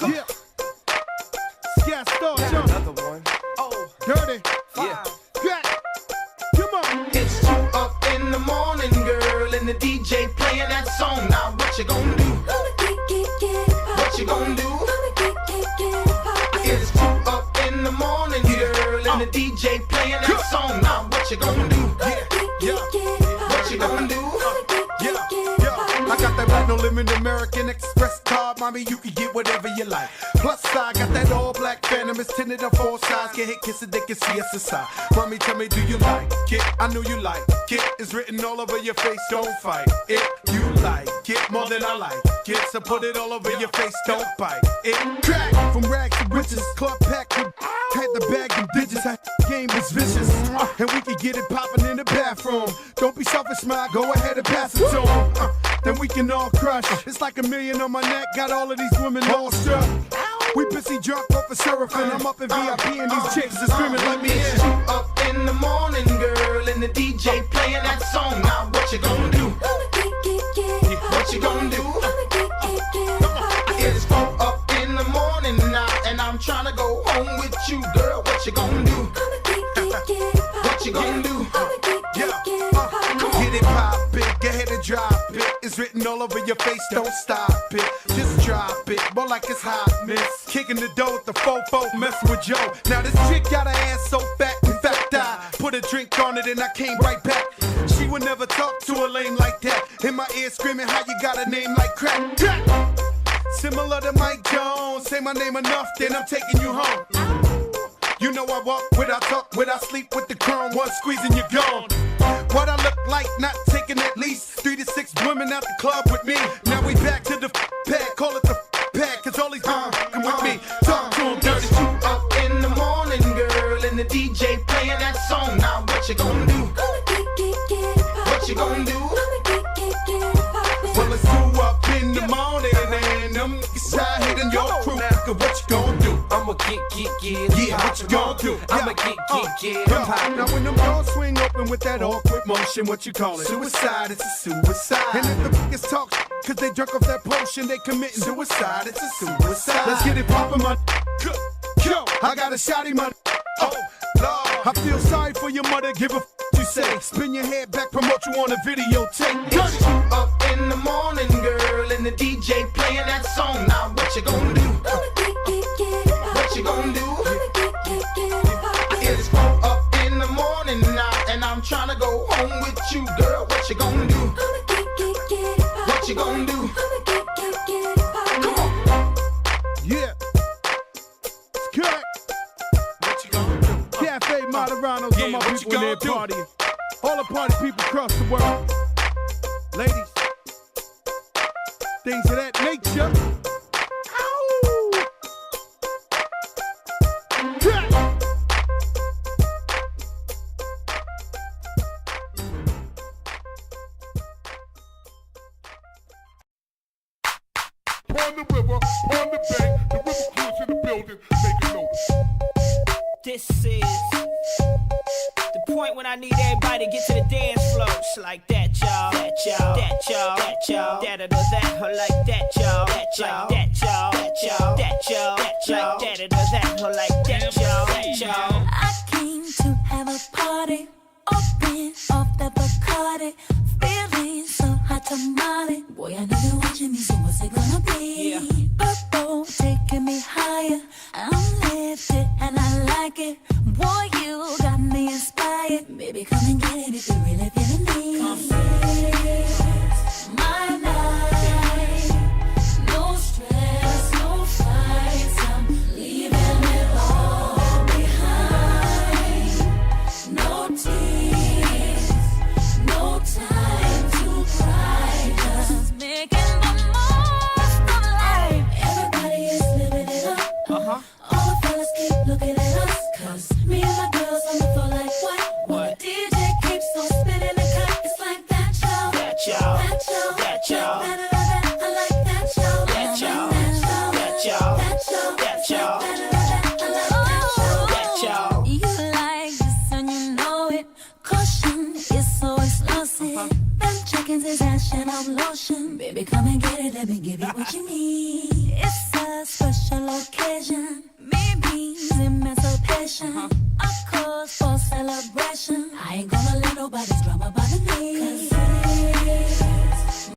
Yeah. Scat Star, John. Another one. Oh, Dirty. yeah. Got. Come on. It's 2 up in the morning, girl, and the DJ playing that song. Now what you gonna do? What you gonna do? It's 2 up in the morning, girl, and the DJ playing that song. Now what you gonna do? What you gonna do? I got that black no limit American Express card, mommy, you can get whatever you like. Plus I got that all black Phantom, it's tinted on 4 sides. Get hit, kiss it, they can see us inside. Mommy, tell me, do you like it? I know you like it. It's written all over your face, don't fight it. You like it more than I like it, so put it all over your face, don't bite it. Crack from rags to riches, club packed with had the bag and digits. That game was vicious, and we can get it popping in the bathroom. Don't be selfish, man. Go ahead and pass it to 'em. Then we can all crush. It's like $1 million on my neck. Got all of these women all struck. We busy drunk off of surfing. I'm up in VIP and these chicks are screaming, let me It's 2 in. up in the morning, girl, and the DJ playing that song. Now what you gonna do? What you gonna do? It's 4 up in the morning now, and I'm trying to go home with you, girl. What you gonna do? What you gonna do? Get it pop it, go ahead and drop it. It's written all over your face, don't stop it. Just drop it, more like it's hot, miss. Kicking the dough with the fofo, messing with Joe. Now this chick got her ass so fat, in fact I put a drink on it and I came right back. She would never talk to a lame like that. In my ear screaming how you got a name like crack. Similar to Mike Jones, say my name enough, then I'm taking you home. You know I walk without talk, without sleep with the chrome, one squeezing you gone. What I look like, not taking at least 3 to 6 women out the club with me. Now we back to the pad, call it the pad, cause all these come with me. Talk to them dirty. It's 2 up in the morning, girl, and the DJ playing that song. Now what you gonna do? What you gonna do? Well, it's 2 up in the morning, and them niggas out hitting your crew. What you gonna do? I'ma get. Yeah, what you gonna do? I'ma get. Now when them doors swing open with that awkward motion, what you call it? Suicide, it's a suicide. And if the niggas talk cause they drunk off that potion, they committing suicide, it's a suicide. Let's get it poppin', man. Yo, I got a shotty, man. Oh, Lord. I feel sorry for your mother, give a you say. Spin your head back, promote you on a videotape. It's 2 up in the morning, girl, and the DJ playing that song. Now what you gonna do? What you gonna do? It's 4 up in the morning now, and I'm trying to go home with you, girl. What you gonna do? What you gonna do? Come on. Yeah. It's correct. What you gonna do? Cafe Moderanos, all my people in there partying. All the party people across the world. Ladies. Things of that nature. Ow! Yeah. On the river, on the bank, the river cruise in the building, making notes. This is the point when I need everybody to get to the dance floor. It's like that, y'all. That, y'all. That, y'all. That, y'all. That, or that, or like that, y'all. That, y'all. That, y'all. That, y'all. That, y'all. That, y'all. That, or that, or like that, y'all. That, y'all. I came to have a party, open off the Bacardi, feeling so hot tamale. Boy, I know you're watching me, so what's it gonna be? Yeah. Purple taking me higher, I'm lifted and I like it. Boy, you got me inspired. Baby, come and get it if you really feeling me. My night, no stress, no fights. I'm leaving it all behind. No tears, no time to cry. Just making the most of life. Everybody is living it up. All the fellas keep looking at us, 'cause me and my girls on the floor like what? The DJ keeps on spinning the cut. It's like that, y'all. That, y'all. That, y'all. That, y'all. I like that, y'all. That, y'all. That, y'all. That, y'all. That, y'all. That, y'all. That, y'all. You like this and you know it. Caution is so explosive. Them chickens is ash and I'm lotion. Baby, come and get it. Let me give you what you need. It's a special discussion. I ain't gonna let nobody's drama bother me.